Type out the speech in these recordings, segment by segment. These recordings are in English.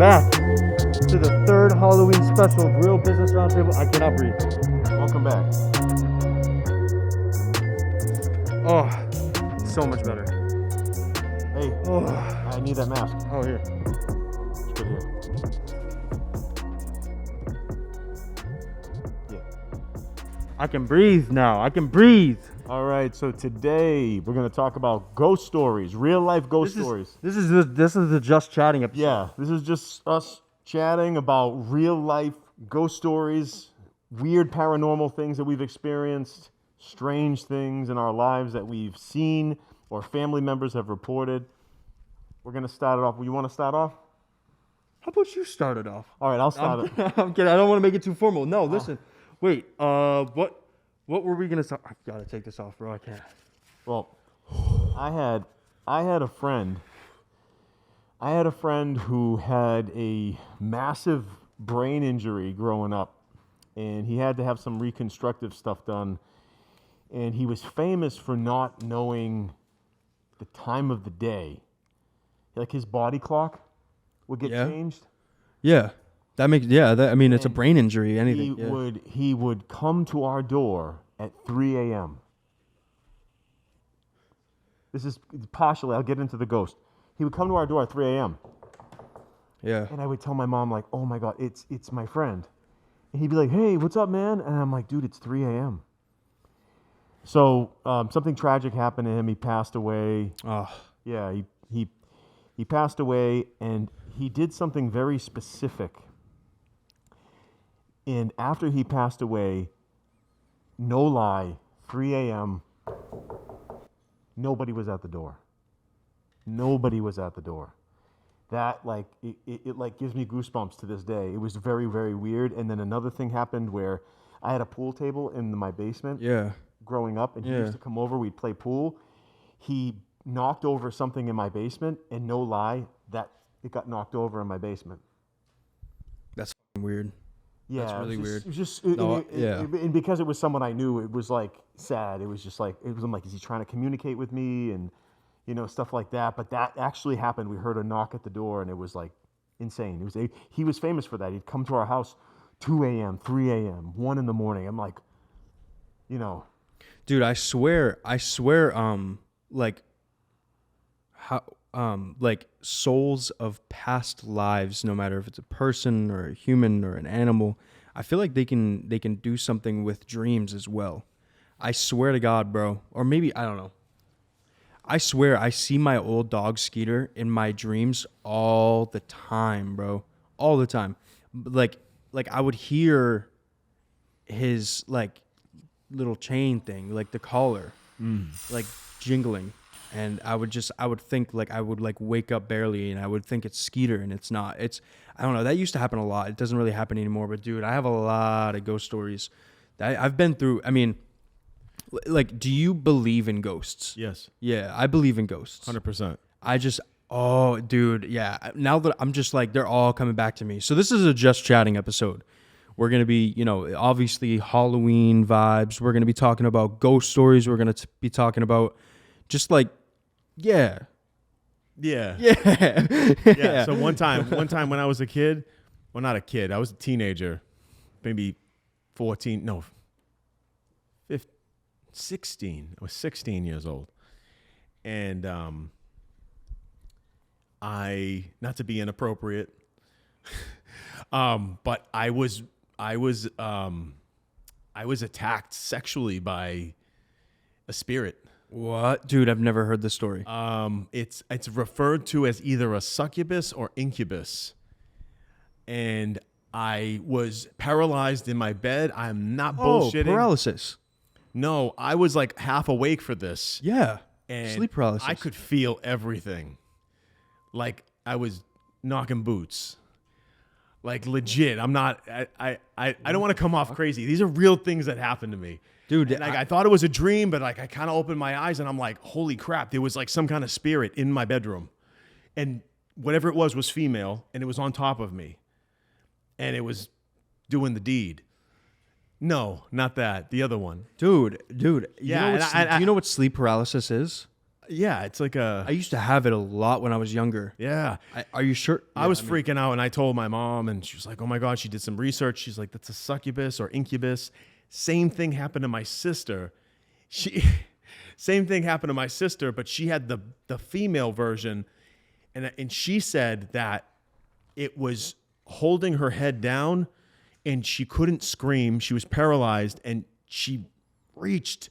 back to the third Halloween special of Real Business Roundtable. I cannot breathe. Welcome back. Oh, so much better. Hey, Oh, I need that mask. oh here. It's good here. Yeah. I can breathe now. I can breathe. All right, so today we're going to talk about ghost stories, real life ghost stories. This is the Just Chatting episode. Yeah, this is just us chatting about real life ghost stories, weird paranormal things that we've experienced, strange things in our lives that we've seen or family members have reported. We're going to start it off. You want to start off? How about you start it off? All right, I'll start it. I'm kidding. I don't want to make it too formal. No, listen. Wait. What were we gonna start? I gotta take this off, bro. I can't. Well, I had a friend. I had a friend who had a massive brain injury growing up, and he had to have some reconstructive stuff done. And he was famous for not knowing the time of the day. Like his body clock would get changed. Yeah, that makes it's a brain injury. Anything. He would come to our door at 3 a.m. This is partially. I'll get into the ghost. He would come to our door at 3 a.m. Yeah. And I would tell my mom, like, "Oh my God, it's my friend." And he'd be like, "Hey, what's up, man?" And I'm like, "Dude, it's 3 a.m." So something tragic happened to him. He passed away. Oh. Yeah, he passed away, and he did something very specific. And after he passed away, no lie, 3 a.m., nobody was at the door. Nobody was at the door. That, like, it like gives me goosebumps to this day. It was very, very weird. And then another thing happened where I had a pool table in my basement growing up, and he used to come over, we'd play pool. He knocked over something in my basement, and no lie, that it got knocked over in my basement. That's weird. Yeah, that's really weird. It was just, and because it was someone I knew, it was like sad. It was just like, I'm like, is he trying to communicate with me, and stuff like that. But that actually happened. We heard a knock at the door, and it was like insane. He was famous for that. He'd come to our house 2 a.m., 3 a.m., 1 in the morning. I'm like, dude, I swear, like souls of past lives, no matter if it's a person or a human or an animal, I feel like they can do something with dreams as well. I swear to God, bro. Or maybe, I don't know. I swear I see my old dog Skeeter in my dreams all the time, bro. All the time. Like I would hear his like little chain thing, like the collar, like jingling. And I would think like I would like wake up barely, and I would think it's Skeeter, and it's not. I don't know. That used to happen a lot. It doesn't really happen anymore. But dude, I have a lot of ghost stories that I've been through. I mean, like, do you believe in ghosts? Yes. Yeah, I believe in ghosts. 100%. Oh, dude, yeah. Now that I'm just like, they're all coming back to me. So this is a Just Chatting episode. We're going to be, obviously Halloween vibes. We're going to be talking about ghost stories. We're going to be talking about just like, yeah. So one time when I was a kid, well, not a kid, I was a teenager, maybe 16. I was 16 years old. And not to be inappropriate, but I was attacked sexually by a spirit. What? Dude, I've never heard this story. It's referred to as either a succubus or incubus. And I was paralyzed in my bed. I'm not bullshitting. Paralysis. No, I was like half awake for this. Yeah. And sleep paralysis. I could feel everything. Like I was knocking boots. Like legit. I'm not I don't want to come off crazy. These are real things that happened to me. Dude, and, like I thought it was a dream, but like I kind of opened my eyes and I'm like, holy crap, there was like some kind of spirit in my bedroom. And whatever it was female, and it was on top of me. And it was doing the deed. No, not that. The other one. Dude. Yeah, do you know what sleep paralysis is? Yeah, it's like I used to have it a lot when I was younger. yeah. Are you sure? I was freaking out, and I told my mom, and she was like, "Oh my god!" She did some research. She's like, "That's a succubus or incubus." Same thing happened to my sister. Same thing happened to my sister, but she had the female version, and she said that it was holding her head down, and she couldn't scream. She was paralyzed, and she reached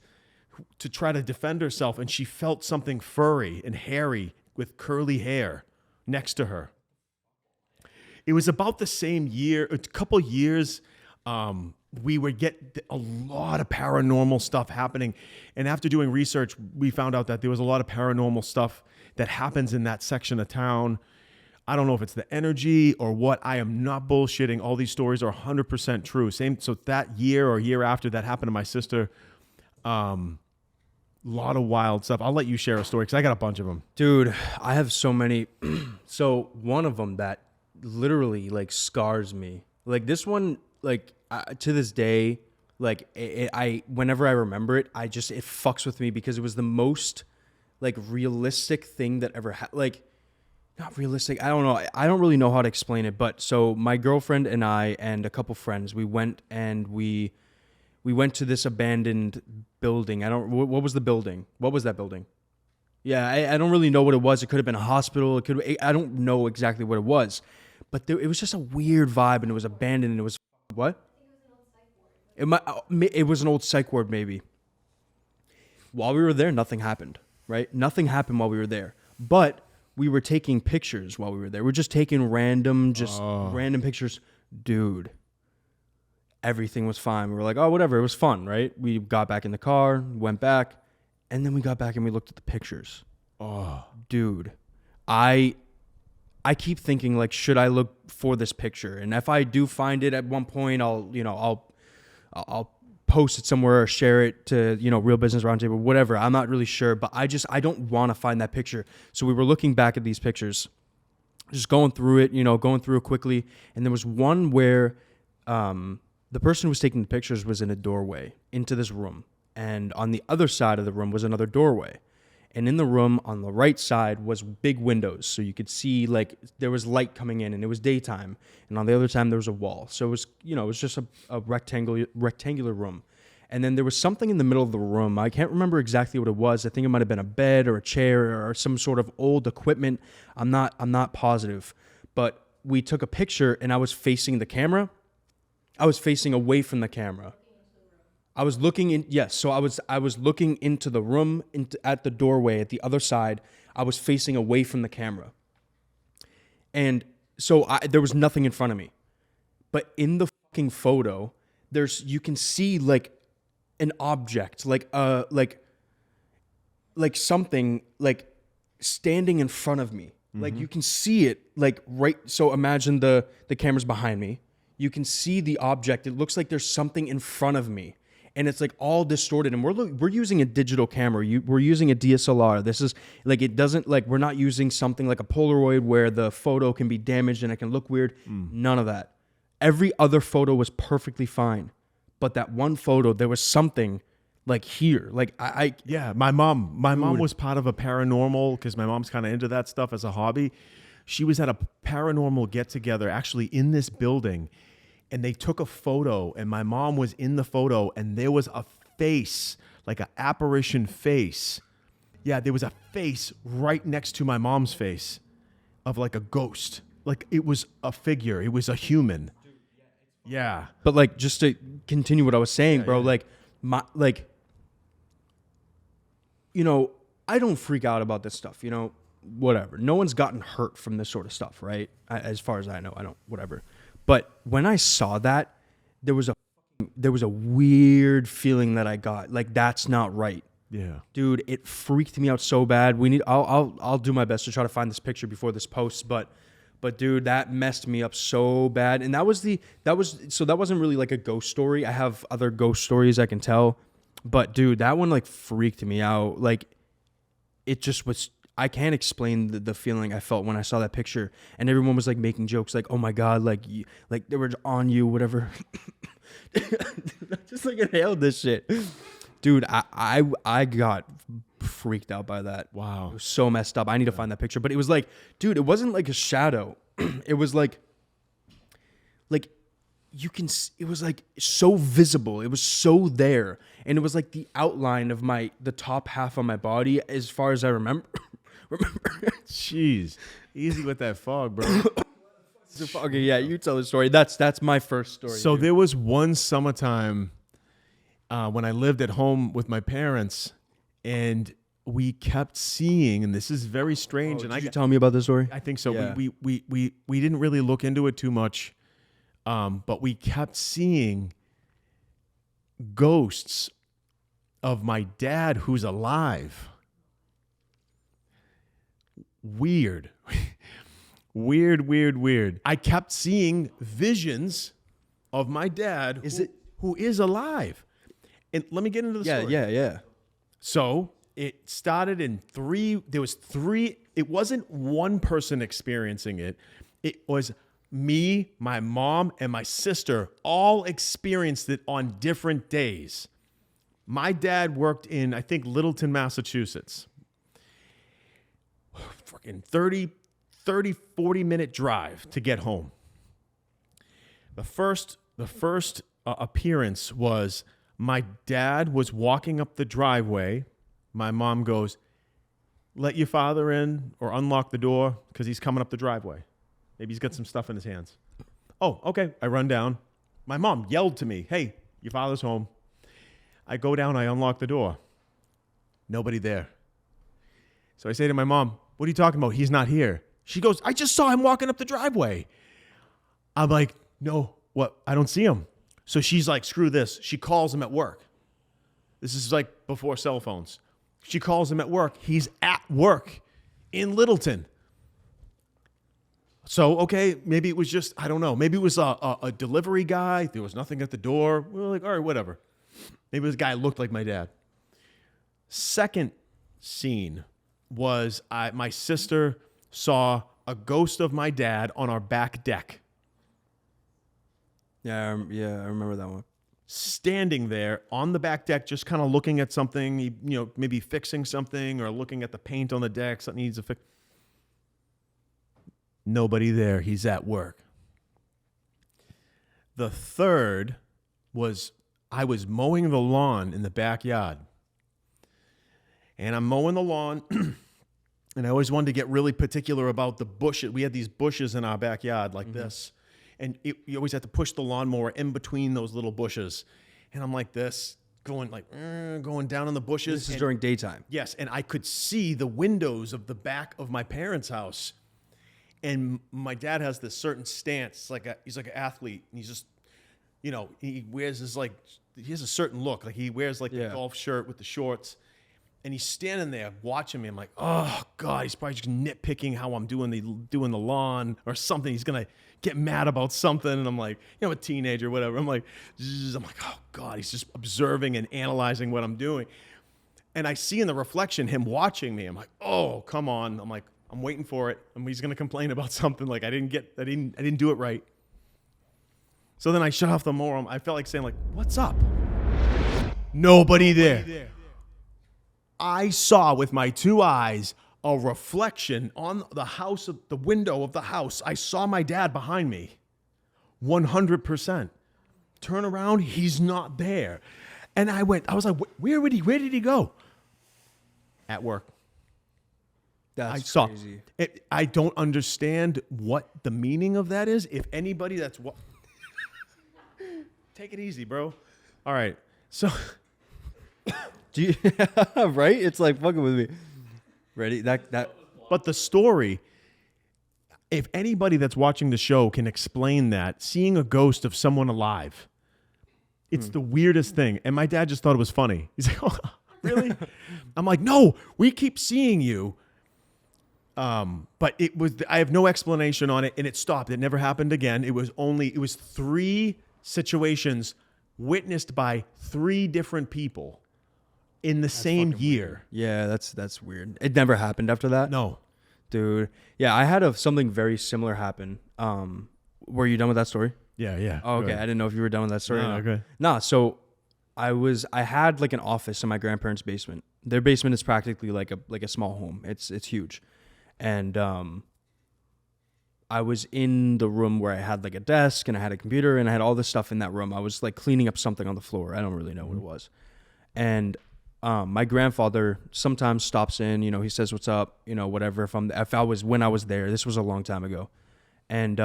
to try to defend herself, and she felt something furry and hairy with curly hair next to her. It was about the same year, a couple years. We would get a lot of paranormal stuff happening. And after doing research, we found out that there was a lot of paranormal stuff that happens in that section of town. I don't know if it's the energy or what. I am not bullshitting. All these stories are 100% true. So that year or year after that happened to my sister, lot of wild stuff. I'll let you share a story because I got a bunch of them. Dude, I have so many. So one of them that literally like scars me. Like this one, like to this day, like I whenever I remember it, it fucks with me because it was the most like realistic thing that ever like not realistic. I don't know. I don't really know how to explain it. But so my girlfriend and I and a couple friends, we went and we went to this abandoned building. What was the building? What was that building? Yeah, I don't really know what it was. It could have been a hospital. I don't know exactly what it was. But it was just a weird vibe, and it was abandoned, and it was what? It was an old psych ward, maybe. While we were there, nothing happened, right? Nothing happened while we were there. But we were taking pictures while we were there. We're just taking random pictures. Dude, everything was fine. We were like, oh, whatever. It was fun, right? We got back in the car, went back, and then we got back and we looked at the pictures. Oh, dude, I keep thinking like, should I look for this picture? And if I do find it at one point, I'll post it somewhere or share it to, Real Business Roundtable, whatever. I'm not really sure, but I don't want to find that picture. So we were looking back at these pictures, just going through it quickly. And there was one where the person who was taking the pictures was in a doorway into this room. And on the other side of the room was another doorway. And in the room on the right side was big windows. So you could see like there was light coming in and it was daytime. And on the other side, there was a wall. So it was, it was just a rectangular room. And then there was something in the middle of the room. I can't remember exactly what it was. I think it might have been a bed or a chair or some sort of old equipment. I'm not positive. But we took a picture and I was facing the camera. I was facing away from the camera. I was looking in, yes. So I was looking into the room, at the doorway at the other side. I was facing away from the camera, and so there was nothing in front of me. But in the fucking photo, you can see like an object, like something like standing in front of me. Mm-hmm. Like you can see it, like right. So imagine the camera's behind me. You can see the object. It looks like there's something in front of me. And it's like all distorted, and we're using a digital camera. We're using a DSLR. This is like, it doesn't like, we're not using something like a Polaroid where the photo can be damaged and it can look weird. None of that. Every other photo was perfectly fine, but that one photo, there was something like here. Like yeah, my mom was part of a paranormal because my mom's kind of into that stuff as a hobby. She was at a paranormal get together actually in this building. And they took a photo, and my mom was in the photo, and there was a face, like an apparition face. Yeah, there was a face right next to my mom's face of like a ghost. Like it was a figure. It was a human. Yeah. But like, just to continue what I was saying, bro, I don't freak out about this stuff, whatever. No one's gotten hurt from this sort of stuff, right? As far as I know, I don't, whatever. But when I saw that, there was a weird feeling that I got. Like, that's not right. Yeah. Dude, it freaked me out so bad. I'll do my best to try to find this picture before this posts, but dude, that messed me up so bad. And that wasn't really like a ghost story. I have other ghost stories I can tell. But dude, that one like freaked me out. Like, it just was, I can't explain the feeling I felt when I saw that picture, and everyone was like making jokes, like, "Oh my god, like they were on you, whatever." I just like inhaled this shit, dude. I got freaked out by that. Wow. It was so messed up. I need to find that picture. But it was like, dude, it wasn't like a shadow. It was like you can, it was like so visible. It was so there. And it was like the outline of the top half of my body as far as I remember. Jeez. Easy with that fog, bro. Okay, yeah, you tell the story. That's my first story. So dude. there was one summertime when I lived at home with my parents, and we kept seeing, and this is very strange. And Did you tell me about this story? I think so. Yeah. We didn't really look into it too much, but we kept seeing ghosts of my dad who's alive. Weird. Weird. I kept seeing visions of my dad who is alive. And let me get into the story. Yeah. So it started in there was three, it wasn't one person experiencing it. It was me, my mom, and my sister all experienced it on different days. My dad worked in, I think, Littleton, Massachusetts. Fucking 30, 40-minute drive to get home. The first appearance was my dad was walking up the driveway. My mom goes, "Let your father in or unlock the door because he's coming up the driveway. Maybe he's got some stuff in his hands." Oh, okay. I run down. My mom yelled to me, "Hey, your father's home." I go down, I unlock the door. Nobody there. So I say to my mom, "What are you talking about? He's not here." She goes, "I just saw him walking up the driveway." I'm like, "No, what? I don't see him." So she's like, "Screw this." She calls him at work. This is like before cell phones. She calls him at work. He's at work in Littleton. So, okay, maybe it was just, I don't know. Maybe it was a delivery guy. There was nothing at the door. We were like, all right, whatever. Maybe this guy looked like my dad. Second scene was my sister saw a ghost of my dad on our back deck. Yeah, I remember that one. Standing there on the back deck, just kind of looking at something, maybe fixing something or looking at the paint on the deck, something needs to fix. Nobody there. He's at work. The third was I was mowing the lawn in the backyard. And I'm mowing the lawn, and I always wanted to get really particular about the bushes. We had these bushes in our backyard like this. And you always have to push the lawnmower in between those little bushes. And I'm like this, going down in the bushes. This is during daytime. Yes, and I could see the windows of the back of my parents' house. And my dad has this certain stance. He's like an athlete. And he's just, he wears this he has a certain look. Like he wears the golf shirt with the shorts. And he's standing there watching me. I'm like, oh God, he's probably just nitpicking how I'm doing the lawn or something. He's gonna get mad about something. And I'm like, a teenager, whatever. I'm like, oh God, he's just observing and analyzing what I'm doing. And I see in the reflection him watching me. I'm like, oh, come on. I'm like, I'm waiting for it. And he's gonna complain about something like I didn't do it right. So then I shut off the mower. I felt like saying what's up? Nobody there. I saw with my two eyes a reflection on the window of the house. I saw my dad behind me. 100%. Turn around, he's not there. And I was like, where did he go? At work. That's I crazy. saw. I don't understand what the meaning of that is. If anybody take it easy, bro. All right. So Do you right? It's like fucking with me. Ready? That. But the story, if anybody that's watching the show can explain that, seeing a ghost of someone alive, it's the weirdest thing. And my dad just thought it was funny. He's like, "Oh, really?" I'm like, "No, we keep seeing you." But I have no explanation on it, and it stopped. It never happened again. It was 3 situations witnessed by 3 different people in the same year. Yeah, that's weird. It never happened after that. No. Dude. Yeah, I had something very similar happen. Were you done with that story? Yeah. Oh, okay. I didn't know if you were done with that story. No, or not. okay. Nah, so I had like an office in my grandparents' basement. Their basement is practically like a small home. It's huge. And I was in the room where I had like a desk and I had a computer and I had all this stuff in that room. I was like cleaning up something on the floor. I don't really know what it was. And my grandfather sometimes stops in, he says what's up, whatever. When I was there, this was a long time ago. And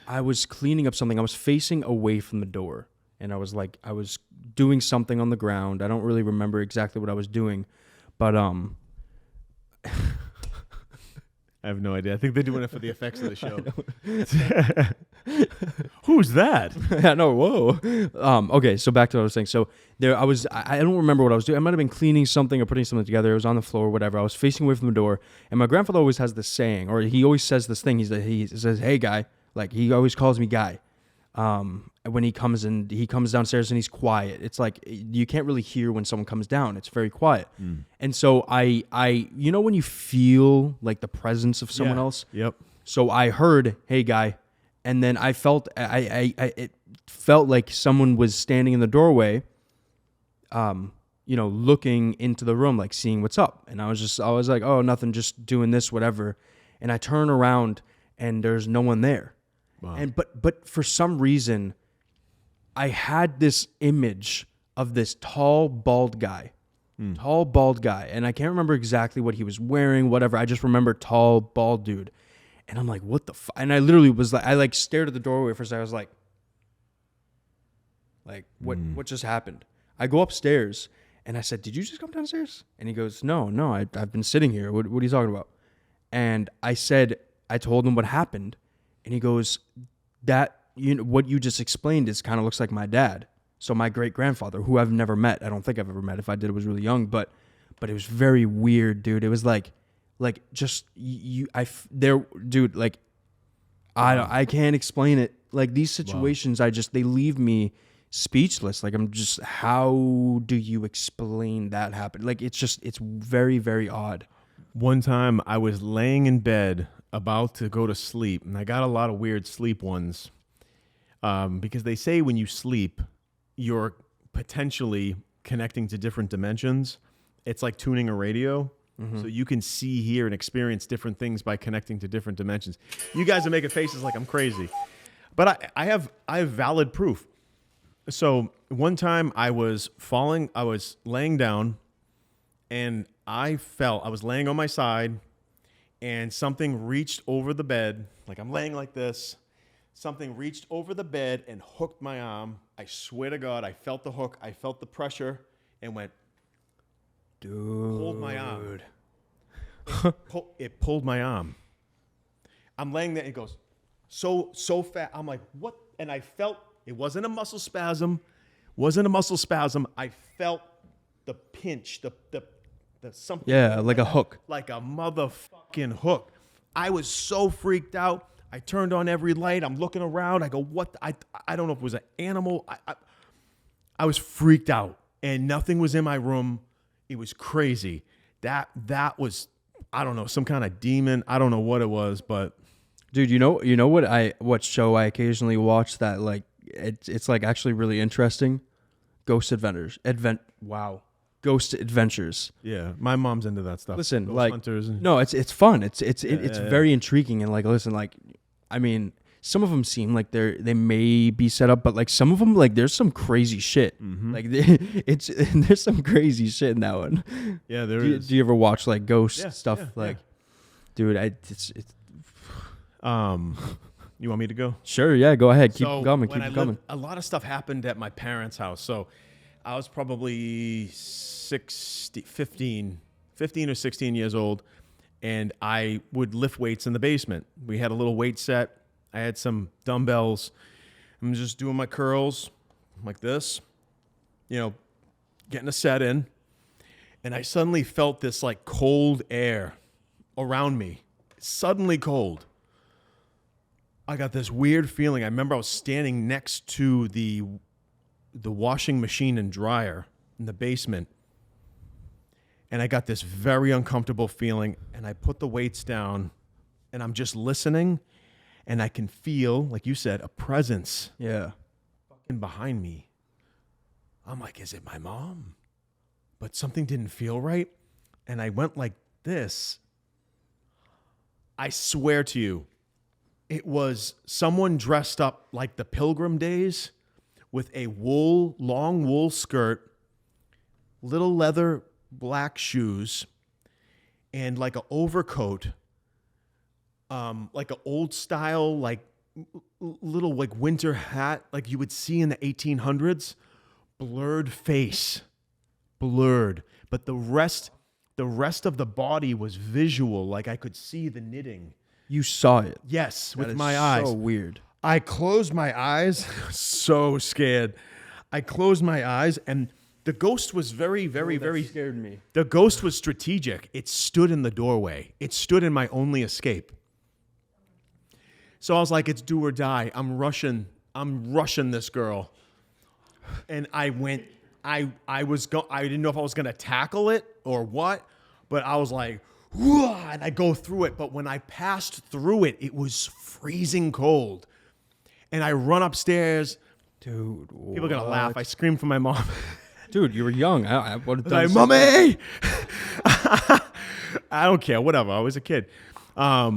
I was cleaning up something. I was facing away from the door, and I was doing something on the ground. I don't really remember exactly what I was doing, but I have no idea. I think they're doing it for the effects of the show. Who's that? Yeah, no, whoa. Okay, so back to what I was saying. So there I was, I don't remember what I was doing. I might have been cleaning something or putting something together. It was on the floor or whatever. I was facing away from the door, and my grandfather always has this saying, or he always says this thing. He says, "Hey, guy." Like, he always calls me guy. When he comes downstairs and he's quiet. It's like you can't really hear when someone comes down. It's very quiet. And so I when you feel like the presence of someone else. Yep. So I heard, "Hey, guy," and then I felt it felt like someone was standing in the doorway, looking into the room, like seeing what's up. And I was like, "Oh, nothing, just doing this, whatever." And I turn around and there's no one there. Wow. And but for some reason, I had this image of this tall, bald guy, and I can't remember exactly what he was wearing, whatever. I just remember tall, bald dude, and I'm like, what the fuck? And I literally was like, I stared at the doorway for a second. I was like, what just happened? I go upstairs and I said, "Did you just come downstairs?" And he goes, No, I've been sitting here. What are you talking about? And I told him what happened. And he goes, "That what you just explained kind of looks like my dad." So my great grandfather, who I've never met. I don't think I've ever met. If I did, it was really young. But it was very weird, dude. It was like just dude. Like I can't explain it. Like these situations, they leave me speechless. Like I'm just, how do you explain that happened? Like it's very, very odd. One time I was laying in bed about to go to sleep, and I got a lot of weird sleep ones because they say when you sleep, you're potentially connecting to different dimensions. It's like tuning a radio. So you can see, hear, and experience different things by connecting to different dimensions. You guys are making faces like I'm crazy, but I have valid proof. So one time I was laying down, and I was laying on my side, and something reached over the bed. Like I'm laying like this. Something reached over the bed and hooked my arm. I swear to God, I felt the hook. I felt the pressure and went, dude. Pulled my arm. It pulled my arm. I'm laying there. It goes so fast. I'm like, what? And I felt, it wasn't a muscle spasm. I felt the pinch, the something. Yeah, like a hook. Like a motherfucking hook. I was so freaked out. I turned on every light. I'm looking around. I go, what? I don't know if it was an animal. I was freaked out, and nothing was in my room. It was crazy. That was, I don't know, some kind of demon. I don't know what it was, but dude, you know what show I occasionally watch that like it's like actually really interesting? Ghost Adventures. Ghost Adventures. Yeah, my mom's into that stuff. Listen, Ghost like, hunters and, no, it's fun. It's very intriguing, and like, listen, like, I mean, some of them seem like they may be set up, but like some of them, like, there's some crazy shit. Like there's some crazy shit in that one. Yeah, there is. Do you ever watch like ghost stuff? Yeah, like, dude, it's. You want me to go? Sure, yeah, go ahead. Keep When coming. A lot of stuff happened at my parents' house. So I was probably 15 or 16 years old, and I would lift weights in the basement. We had a little weight set. I had some dumbbells. I'm just doing my curls like this, getting a set in. And I suddenly felt this like cold air around me, suddenly cold. I got this weird feeling. I remember I was standing next to the washing machine and dryer in the basement, and I got this very uncomfortable feeling, and I put the weights down, and I'm just listening, and I can feel, like you said, a presence. Yeah. behind me. I'm like, is it my mom? But something didn't feel right. And I went like this. I swear to you, it was someone dressed up like the Pilgrim days with a long wool skirt, little leather black shoes, and like an overcoat, like an old style, like little like winter hat, like you would see in the 1800s. Blurred face, blurred, but the rest of the body was visual. Like I could see the knitting. You saw it. Yes, That with is my eyes. So weird. I closed my eyes, so scared. I closed my eyes, and the ghost was very scared me. The ghost was strategic. It stood in the doorway. It stood in my only escape. So I was like, it's do or die. I'm rushing this girl. And I went, I didn't know if I was going to tackle it or what, but I was like, whoa, and I go through it. But when I passed through it, it was freezing cold. And I run upstairs. Dude, People are going to laugh. I screamed for my mom. Dude, you were young. I would have Like, done Mommy! I don't care. Whatever. I was a kid. I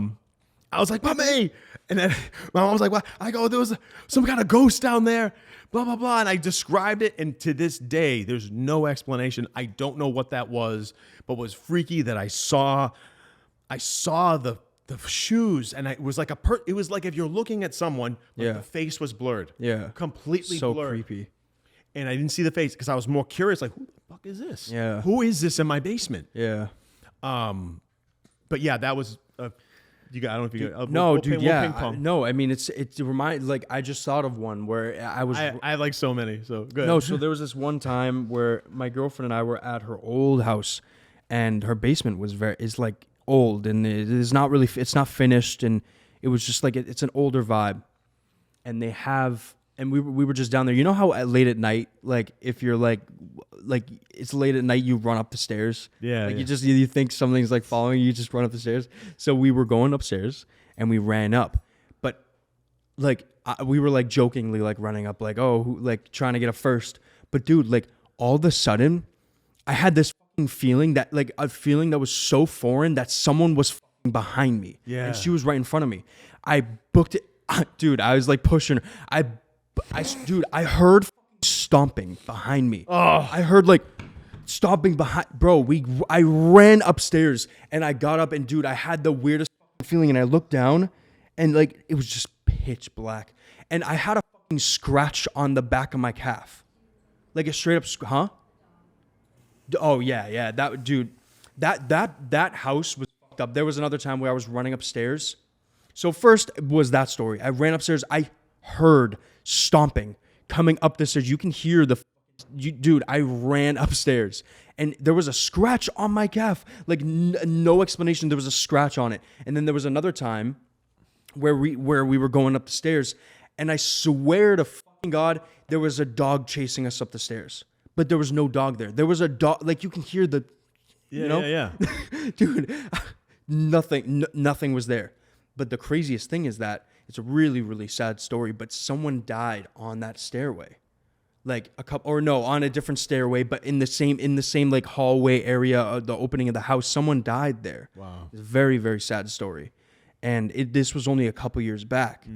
was like, Mommy! And then my mom was like, what? I go, there was some kind of ghost down there. Blah, blah, blah. And I described it. And to this day, there's no explanation. I don't know what that was, but was freaky that I saw the shoes. And it was like it was like if you're looking at someone, but Yeah. the face was blurred. Yeah. Completely So blurred. creepy. And I didn't see the face because I was more curious, like, who the fuck is this? Yeah. Who is this in my basement? Yeah. But yeah, that was I don't know if you got No, dude. we'll Yeah. ping pong. No, I mean it reminds like I just thought of one where I was. I had like so many. So good. No, so there was this one time where my girlfriend and I were at her old house, and her basement is like old, and it's not finished, and it was just like it's an older vibe, and we were just down there. You know how late at night, like if you're like it's late at night, you run up the stairs. Yeah, Like yeah. you think something's like following you, just run up the stairs. So we were going upstairs and we ran up, but like we were like jokingly like running up, like like trying to get a first. But dude, like all of a sudden, I had this fucking feeling that like a feeling that was so foreign that someone was fucking behind me. Yeah. And she was right in front of me. I booked it, dude. I was like pushing her. I heard stomping behind me. Oh. I heard like stomping behind, bro. I ran upstairs and I got up and dude, I had the weirdest feeling and I looked down and like it was just pitch black and I had a fucking scratch on the back of my calf, like a straight up, huh? Oh yeah, that dude, that house was fucked up. There was another time where I was running upstairs. So first was that story. I ran upstairs. I heard stomping coming up the stairs. You can hear dude, I ran upstairs and there was a scratch on my calf. Like no explanation. There was a scratch on it. And then there was another time where we were going up the stairs and I swear to fucking God, there was a dog chasing us up the stairs, but there was no dog there. There was a dog, like you can hear Yeah. dude, nothing was there. But the craziest thing is that it's a really, really sad story, but someone died on that stairway. Like on a different stairway, but in the same like hallway area, the opening of the house, someone died there. Wow. It's a very, very sad story. And this was only a couple years back.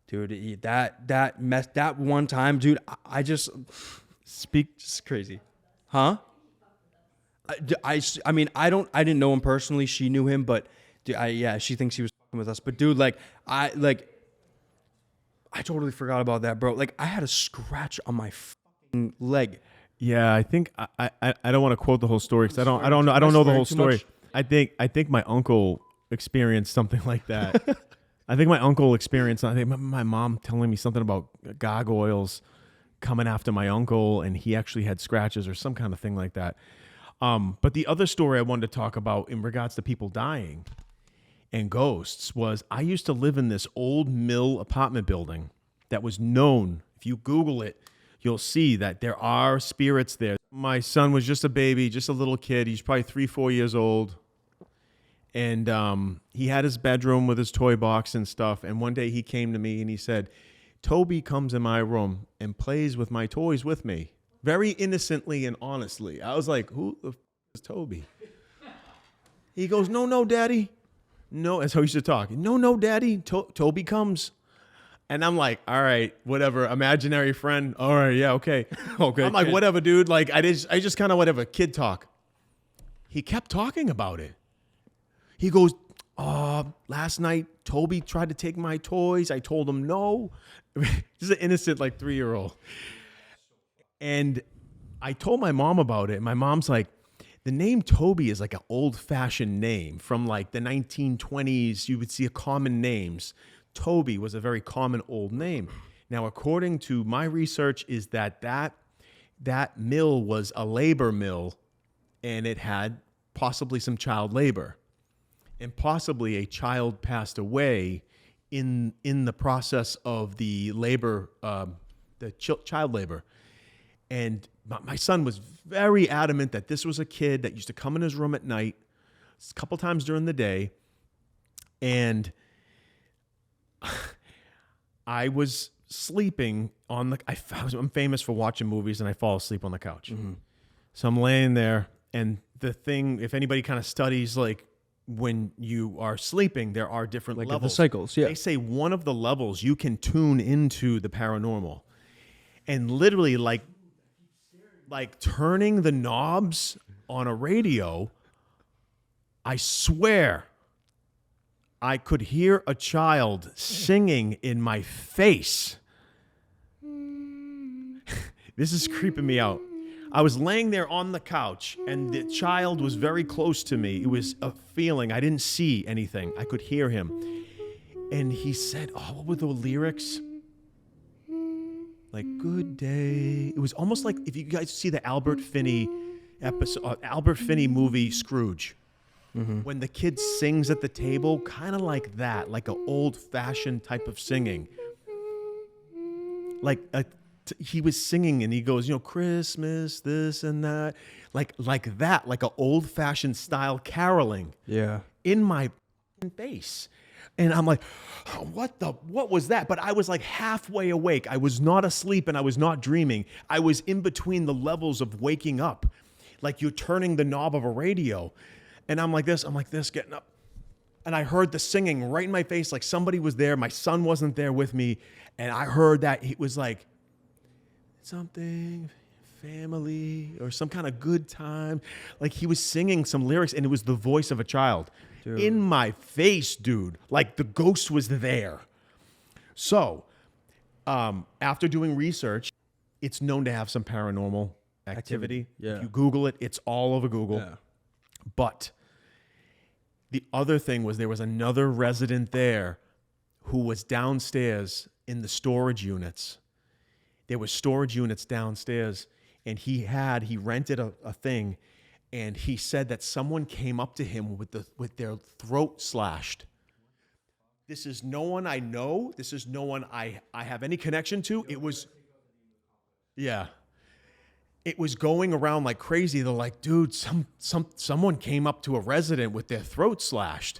Dude, that one time, dude, I just just crazy. Huh? I mean, I didn't know him personally. She knew him, but dude, she thinks he was fucking with us. But dude, I totally forgot about that, bro. Like I had a scratch on my fucking leg. Yeah, I think I don't want to quote the whole story because I don't know the whole story. I think my uncle experienced something like that. I think my uncle experienced. I think my mom telling me something about gargoyles coming after my uncle, and he actually had scratches or some kind of thing like that. But the other story I wanted to talk about in regards to people dying and ghosts was I used to live in this old mill apartment building that was known. If you Google it, you'll see that there are spirits there. My son was just a baby, just a little kid. He's probably 3-4 years old. And he had his bedroom with his toy box and stuff. And one day he came to me and he said, Toby comes in my room and plays with my toys with me, very innocently and honestly. I was like, who the is Toby? He goes, no, Daddy. No, that's how he used to talk. No, Daddy. Toby comes. And I'm like, all right, whatever, imaginary friend. All right, yeah, okay. Okay, I'm like, kid. whatever, dude. Like, I just kind of whatever, kid talk. He kept talking about it. He goes, last night, Toby tried to take my toys. I told him no. Just an innocent, like, 3-year-old. And I told my mom about it. And my mom's like, the name Toby is like an old-fashioned name from like the 1920s. You would see a common names. Toby was a very common old name. Now, according to my research, is that mill was a labor mill, and it had possibly some child labor, and possibly a child passed away in the process of the labor, child labor. And my son was very adamant that this was a kid that used to come in his room at night, a couple times during the day, and I was sleeping on the. I'm famous for watching movies, and I fall asleep on the couch. Mm-hmm. So I'm laying there, and the thing, if anybody kind of studies, like when you are sleeping, there are different Like levels. the cycles, yeah. They say one of the levels you can tune into the paranormal, and literally like turning the knobs on a radio. I swear, I could hear a child singing in my face. This is creeping me out. I was laying there on the couch, and the child was very close to me. It was a feeling. I didn't see anything. I could hear him. And he said, what were the lyrics? Like, good day. It was almost like if you guys see the Albert Finney episode, Albert Finney movie, Scrooge. Mm-hmm. When the kid sings at the table, kind of like that, like an old-fashioned type of singing. Like he was singing, and he goes, Christmas, this and that, like that, like an old-fashioned style caroling. Yeah. In my face, and I'm like, what was that? But I was like halfway awake. I was not asleep, and I was not dreaming. I was in between the levels of waking up, like you're turning the knob of a radio. And I'm like this, getting up. And I heard the singing right in my face, like somebody was there. My son wasn't there with me. And I heard that it was like something, family, or some kind of good time. Like he was singing some lyrics, and it was the voice of a child. Dude. In my face, dude. Like the ghost was there. So, after doing research, it's known to have some paranormal activity. Yeah. If you Google it, it's all over Google. Yeah. But the other thing was there was another resident there who was downstairs in the storage units. There were storage units downstairs, and he rented a thing, and he said that someone came up to him with their throat slashed. This is no one I know. This is no one I have any connection to. It was, yeah. It was going around like crazy. They're like, dude, someone came up to a resident with their throat slashed.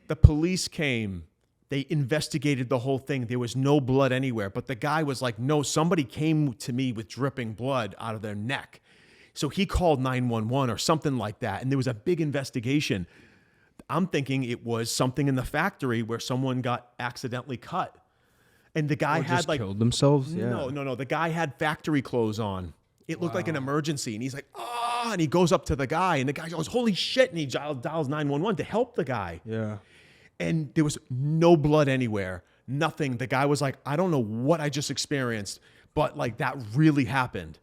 The police came. They investigated the whole thing. There was no blood anywhere. But the guy was like, no, somebody came to me with dripping blood out of their neck. So he called 911 or something like that. And there was a big investigation. I'm thinking it was something in the factory where someone got accidentally cut. And the guy had like killed themselves. Yeah. No. The guy had factory clothes on. It looked like an emergency, and he's like, and he goes up to the guy, and the guy goes, "Holy shit!" And he dials 911 to help the guy. Yeah. And there was no blood anywhere, nothing. The guy was like, "I don't know what I just experienced, but like that really happened,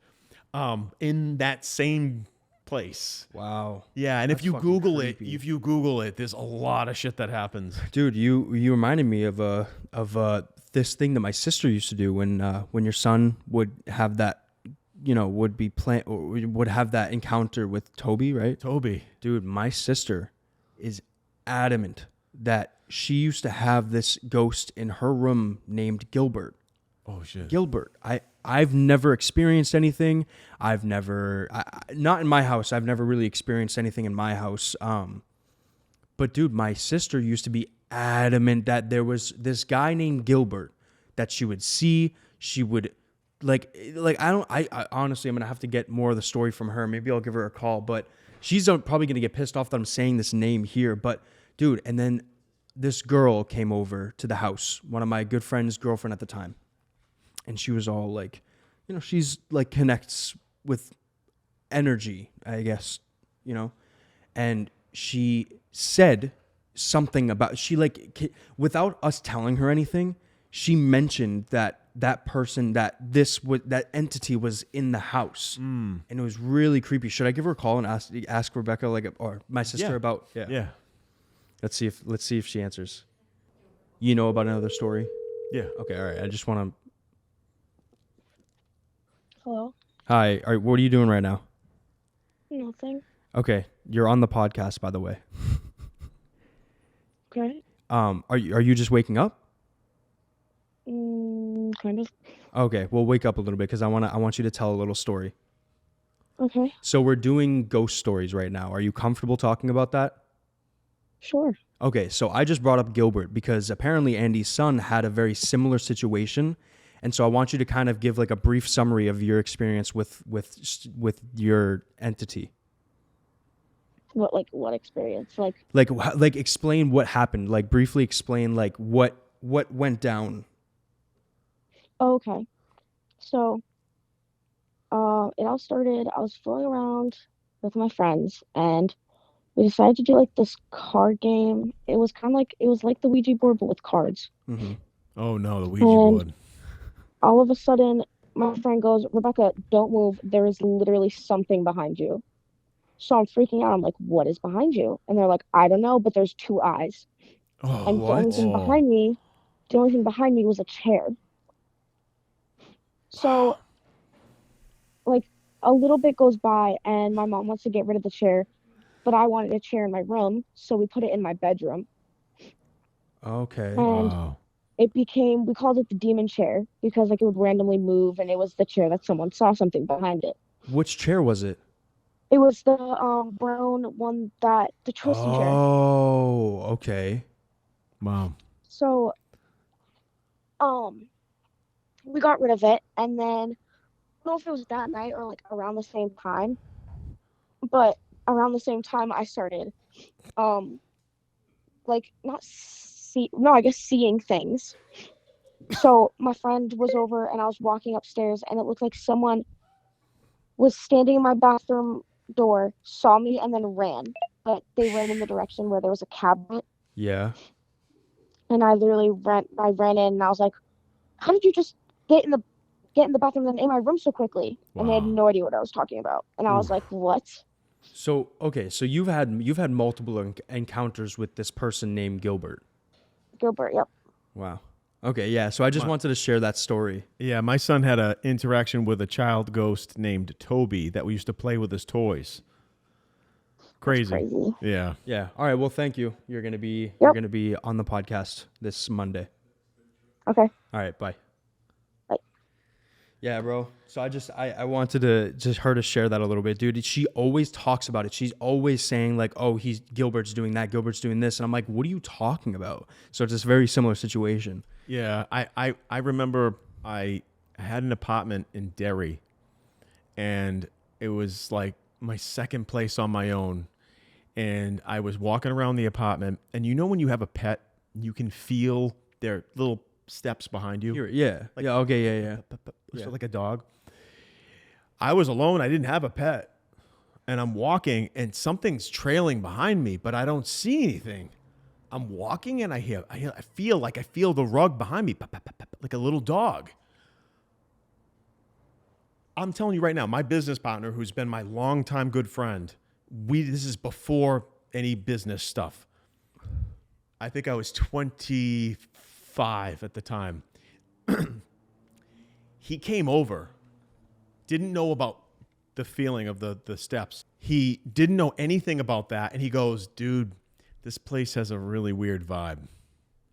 in that same place." Wow. Yeah, and That's if you fucking Google creepy. it, there's a lot of shit that happens. Dude, you reminded me of this thing that my sister used to do when your son would have that, would have that encounter with Toby, right? Toby. Dude, my sister is adamant that she used to have this ghost in her room named Gilbert. Oh shit. Gilbert. I've never experienced anything. Not in my house. I've never really experienced anything in my house. But dude, my sister used to be adamant that there was this guy named Gilbert that she would see. She would like I honestly, I'm gonna have to get more of the story from her. Maybe I'll give her a call, but she's probably gonna get pissed off that I'm saying this name here. But dude, and then this girl came over to the house, one of my good friend's girlfriend at the time, and she was all like, you know, she's like connects with energy, I guess, you know, and she said something about without us telling her anything, she mentioned that person, that entity was in the house, and it was really creepy. Should I give her a call and ask Rebecca or my sister about? Yeah. Let's see if she answers. You know about another story? Yeah. Okay, all right. I just want to. Hello? Hi. All right. What are you doing right now? Nothing. Okay, you're on the podcast, by the way. Okay. Are you just waking up? Kind of. Okay, well, wake up a little bit because I want you to tell a little story. Okay. So we're doing ghost stories right now. Are you comfortable talking about that? Sure. Okay, so I just brought up Gilbert because apparently Andy's son had a very similar situation, and so I want you to kind of give like a brief summary of your experience with your entity. What experience? Like explain what happened. Like briefly explain like what went down. Okay. So, it all started, I was fooling around with my friends and we decided to do like this card game. It was like the Ouija board, but with cards. Mm-hmm. Oh no, the Ouija And board. all of a sudden, my friend goes, Rebecca, don't move. There is literally something behind you. So I'm freaking out. I'm like, what is behind you? And they're like, I don't know, but there's two eyes. Oh, And what? the only thing behind me was a chair. So, like, a little bit goes by, and my mom wants to get rid of the chair, but I wanted a chair in my room, so we put it in my bedroom. Okay. And Wow. we called it the demon chair because, like, it would randomly move, and it was the chair that someone saw something behind it. Which chair was it? It was the brown one, the twisty chair. Oh, okay. Wow. So, we got rid of it, and then I don't know if it was that night or like around the same time, but around the same time I started, like I guess seeing things. So my friend was over, and I was walking upstairs, and it looked like someone was standing in my bathroom door, saw me, and then ran. But they ran in the direction where there was a cabinet, Yeah. and I ran in, and I was like, "How did you just get in the bathroom and in my room so quickly?" And they had Wow. no idea what I was talking about. And I was like, "What?" So okay, so you've had multiple encounters with this person named Gilbert. Gilbert, yep. Wow. Okay, yeah. So I just wanted to share that story. Yeah, my son had an interaction with a child ghost named Toby that we used to play with his toys. Crazy. Crazy. Yeah. Yeah. All right. Well, thank you. You're gonna be on the podcast this Monday. Okay. All right. Bye. Bye. Yeah, bro. So I wanted to just her to share that a little bit, dude. She always talks about it. She's always saying like, "Oh, Gilbert's doing that. Gilbert's doing this," and I'm like, "What are you talking about?" So it's this very similar situation. Yeah, I remember I had an apartment in Derry, and it was like my second place on my own. And I was walking around the apartment, and you know when you have a pet, you can feel their little steps behind you. Yeah. Yeah. Okay. Yeah. Yeah. So like a dog. I was alone. I didn't have a pet, and I'm walking, and something's trailing behind me, but I don't see anything. I'm walking and I feel the rug behind me, like a little dog. I'm telling you right now, my business partner, who's been my longtime good friend, this is before any business stuff. I think I was 25 at the time. He came over, didn't know about the feeling of the steps. He didn't know anything about that, and he goes, "Dude, this place has a really weird vibe."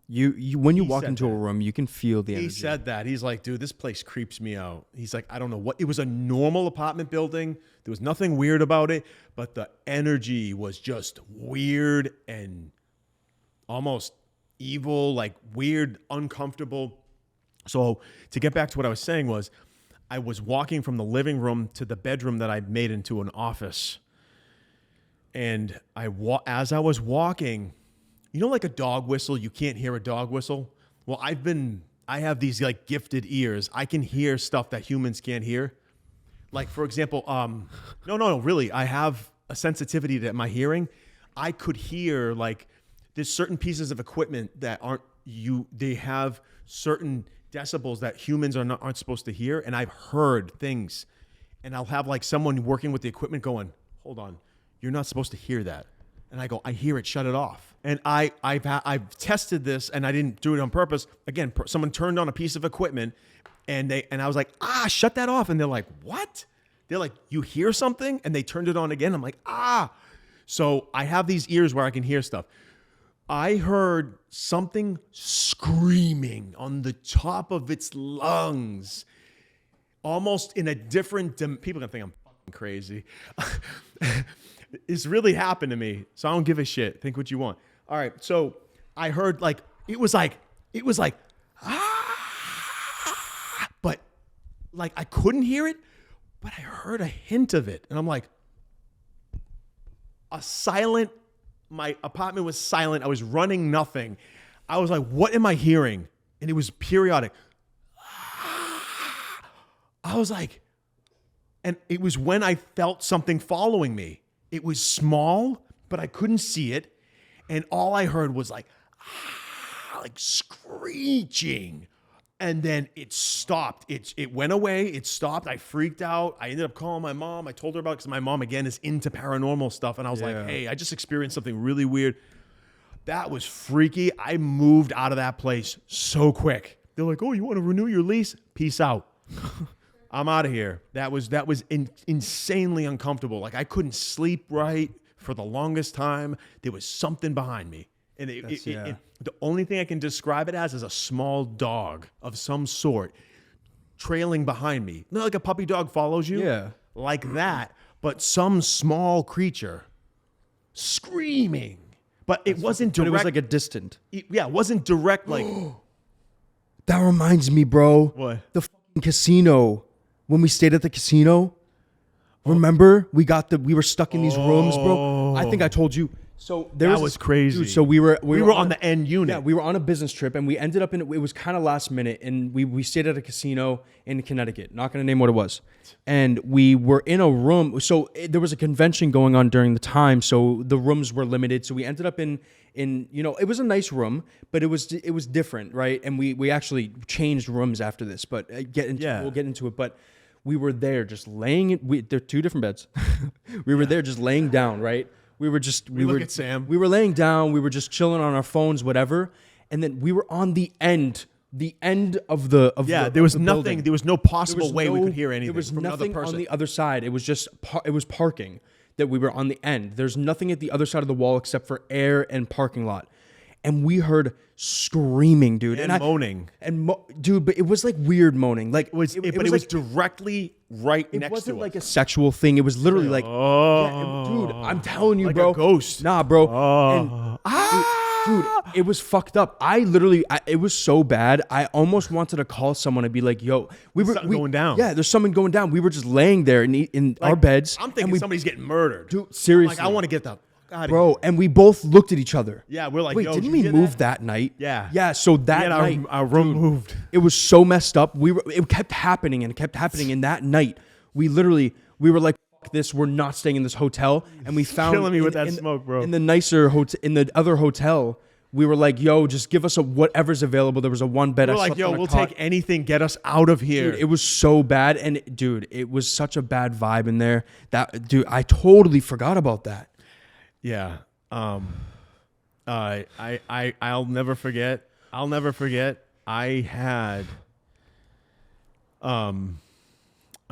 You when you He walk said into a that. room, you can feel the energy. He said that. He's like, "Dude, this place creeps me out." He's like, "I don't know what." It was a normal apartment building. There was nothing weird about it, but the energy was just weird and almost evil, like weird, uncomfortable. So to get back to what I was saying was, I was walking from the living room to the bedroom that I made into an office. And as I was walking, you know, like a dog whistle, you can't hear a dog whistle. Well, I have these like gifted ears. I can hear stuff that humans can't hear. Like, for example, no, really, I have a sensitivity to my hearing. I could hear, like, there's certain pieces of equipment that they have certain decibels that humans aren't supposed to hear. And I've heard things, and I'll have like someone working with the equipment going, hold on, you're not supposed to hear that. And I go, I hear it, shut it off. And I've tested this, and I didn't do it on purpose. Again, someone turned on a piece of equipment, and I was like, shut that off. And they're like, what? They're like, you hear something? And they turned it on again. I'm like, So I have these ears where I can hear stuff. I heard something screaming on the top of its lungs, almost in a different people are gonna think I'm fucking crazy. It's really happened to me, so I don't give a shit. Think what you want. All right, so I heard it was like but like I couldn't hear it, but I heard a hint of it, and I'm like, my apartment was silent. I was running nothing. I was like, what am I hearing? And it was periodic. I was like, and it was when I felt something following me. It was small, but I couldn't see it. And all I heard was like screeching. And then it stopped. It went away. It stopped. I freaked out. I ended up calling my mom. I told her about it because my mom, again, is into paranormal stuff. And I was like, hey, I just experienced something really weird. That was freaky. I moved out of that place so quick. They're like, oh, you want to renew your lease? Peace out. I'm out of here. That was insanely uncomfortable. Like, I couldn't sleep right for the longest time. There was something behind me. And the only thing I can describe it as is a small dog of some sort trailing behind me. Not like a puppy dog follows you. Yeah. Like that, but some small creature screaming. But it wasn't direct. But it was like a distant. It wasn't direct like. That reminds me, bro. What? The fucking casino. When we stayed at the casino. Remember? We were stuck in these rooms, bro. I think I told you. So that was crazy. Dude, so we were on the end unit. Yeah, we were on a business trip, and we ended up it was kind of last minute, and we stayed at a casino in Connecticut. Not going to name what it was. And we were in a room. So there was a convention going on during the time, so the rooms were limited. So we ended up in it was a nice room, but it was different, right? And we actually changed rooms after this, but we'll get into it. But we were there just laying. They're two different beds. We were there just laying down, right? We were at Sam. We were laying down. We were just chilling on our phones, whatever. And then we were on the end of the there was the nothing. building. There was no possible way we could hear anything. There was from nothing another person. on the other side. It was just it was parking that we were on the end. There's nothing at the other side of the wall except for air and parking lot. And we heard screaming, dude, and moaning, dude. But it was like weird moaning, like it was directly right next to us. It wasn't like a sexual thing. It was literally like, dude, I'm telling you, like bro, a ghost. Nah, bro, dude, it was fucked up. It was so bad. I almost wanted to call someone and be like, yo, going down. Yeah, there's something going down. We were just laying there in our beds. I'm thinking somebody's getting murdered. Dude, seriously, I want to get the. Bro, and we both looked at each other. Yeah, we're like, wait, didn't we move that night? Yeah. Yeah, so that night. Our room moved. It was so messed up. It kept happening and it kept happening. And that night, we were like, fuck this, we're not staying in this hotel. And we found. Killing me with that smoke, bro. In the nicer hotel, in the other hotel, we were like, yo, just give us whatever's available. There was a one bed. We're like, yo, we'll take anything, get us out of here. Dude, it was so bad. And dude, it was such a bad vibe in there. I totally forgot about that. Yeah. I'll never forget. I had a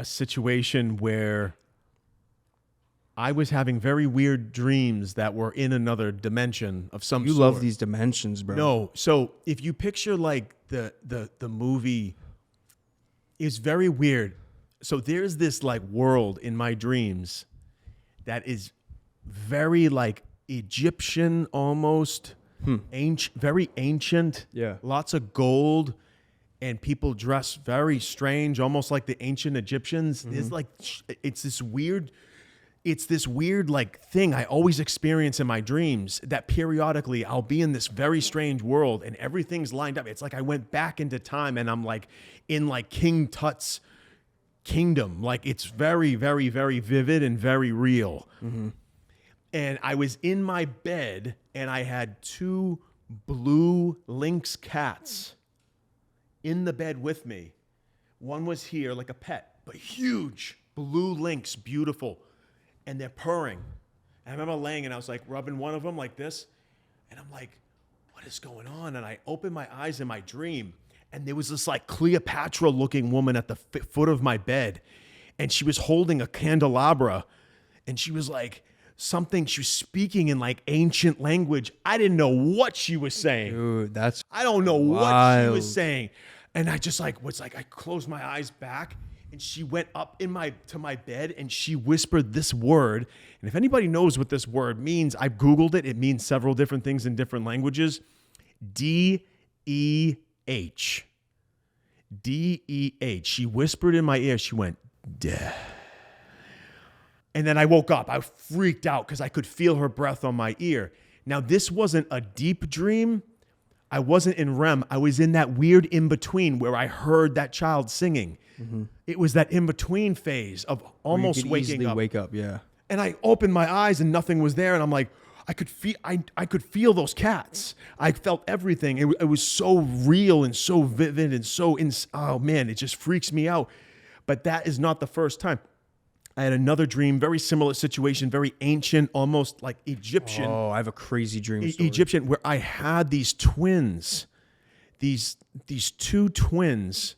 situation where I was having very weird dreams that were in another dimension of some sort. You love these dimensions, bro. No. So if you picture like the movie is very weird. So there's this like world in my dreams that is very like Egyptian almost, very ancient. Yeah. Lots of gold. and people dress very strange, almost like the ancient Egyptians. There's like, it's this weird like thing I always experience in my dreams, that periodically I'll be in this very strange world and everything's lined up. It's like I went back into time and I'm like in like King Tut's kingdom. Like it's very, very, very vivid and very real. And I was in my bed and I had 2 blue lynx cats in the bed with me. One was here like a pet, but huge, blue lynx, beautiful. And they're purring. And I remember laying and I was like rubbing one of them like this. And I'm like, what is going on? And I opened my eyes in my dream. And there was this like Cleopatra looking woman at the foot of my bed. And she was holding a candelabra. And she was like she was speaking in like ancient language. I didn't know what she was saying. Dude, that's I don't know what she was wild. saying. And I just like I closed my eyes back. And she went up to my bed and she whispered this word. And if anybody knows what this word means, I've Googled it. It means several different things in different languages. D-E-H. D-E-H. She whispered in my ear. She went, death. And then I woke up. I freaked out because I could feel her breath on my ear. Now, this wasn't a deep dream. I wasn't in REM. I was in that weird in-between where I heard that child singing. It was that in-between phase of almost you could waking easily up. wake up, yeah. And I opened my eyes and nothing was there. And I'm like, I could feel those cats. I felt everything. It was so real and so vivid and so, oh man, it just freaks me out. But that is not the first time. I had another dream, very similar situation, very ancient, almost like Egyptian. Oh, I have a crazy dream story. Egyptian, where I had these twins, these 2 twins.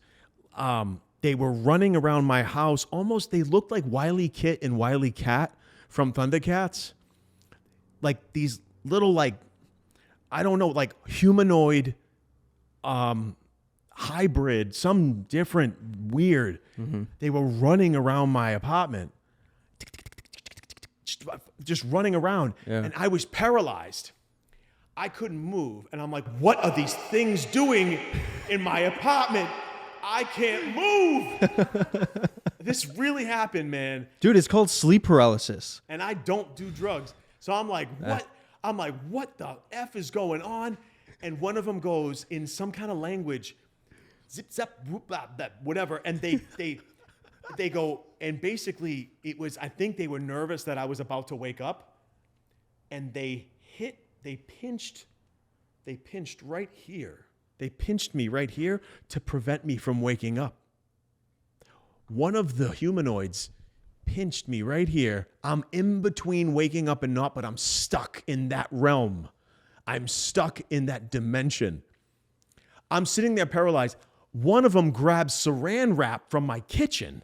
They were running around my house. Almost, they looked like Wile E. Kit and Wile E. Cat from Thundercats. Like these little, like, I don't know, like humanoid, hybrid, some different weird. They were running around my apartment, just running around. Yeah. And I was paralyzed. I couldn't move. And I'm like, what are these things doing in my apartment? I can't move. This really happened, man. Dude, it's called sleep paralysis. And I don't do drugs. So I'm like, what? I'm like, what the F is going on? And one of them goes in some kind of language, zip, zap, whoop, blah, blah, whatever. And they go, and basically it was, I think they were nervous that I was about to wake up. And they pinched right here. They pinched me right here to prevent me from waking up. One of the humanoids pinched me right here. I'm in between waking up and not, but I'm stuck in that realm. I'm stuck in that dimension. I'm sitting there paralyzed. One of them grabs saran wrap from my kitchen.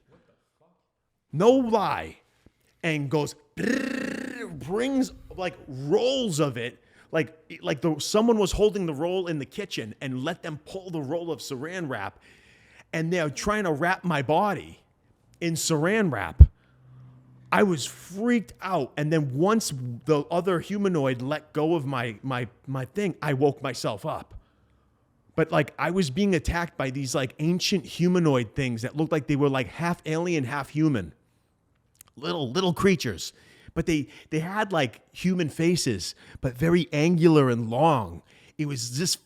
No lie. And goes, brings like rolls of it. Like someone was holding the roll in the kitchen and let them pull the roll of saran wrap. And they're trying to wrap my body in saran wrap. I was freaked out. And then once the other humanoid let go of my thing, I woke myself up. But like I was being attacked by these like ancient humanoid things that looked like they were like half alien, half human. Little creatures. But they had like human faces, but very angular and long. It was just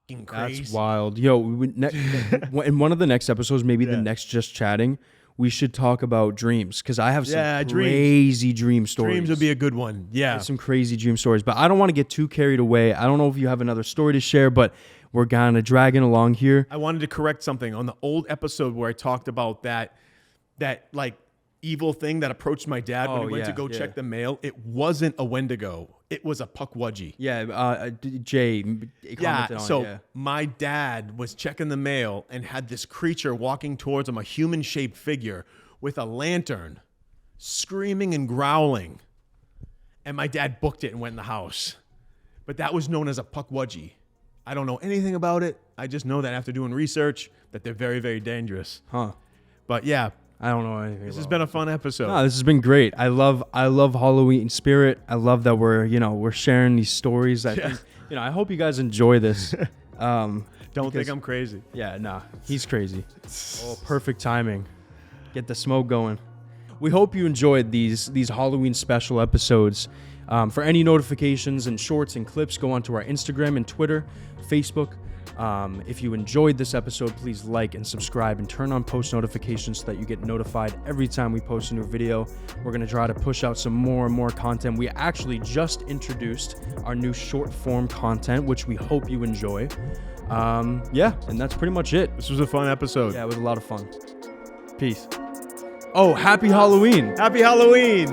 fucking crazy. That's wild. Yo, in one of the next episodes, maybe the next Just Chatting, we should talk about dreams, because I have some crazy dream stories. Dreams would be a good one. Yeah. Some crazy dream stories. But I don't want to get too carried away. I don't know if you have another story to share, but we're kind of dragging along here. I wanted to correct something on the old episode where I talked about that like evil thing that approached my dad when he went to go check the mail. It wasn't a Wendigo. It was a Pukwudgie. Yeah, Jay commented on it. My dad was checking the mail and had this creature walking towards him, a human-shaped figure with a lantern, screaming and growling. And my dad booked it and went in the house. But that was known as a Pukwudgie. I don't know anything about it. I just know that after doing research that they're very, very dangerous. Huh. But yeah. I don't know anything. This has been a fun episode. No, this has been great. I love Halloween spirit. I love that we're sharing these stories. I think, I hope you guys enjoy this. Don't think Because- I'm crazy. Yeah, nah, he's crazy. Oh, perfect timing. Get the smoke going. We hope you enjoyed these Halloween special episodes. For any notifications and shorts and clips, go onto our Instagram and Twitter, Facebook. If you enjoyed this episode, please like and subscribe and turn on post notifications so that you get notified every time we post a new video. We're going to try to push out some more and more content. We actually just introduced our new short form content, which we hope you enjoy. Yeah, and that's pretty much it. This was a fun episode. Yeah, it was a lot of fun. Peace. Oh, happy Halloween. Happy Halloween.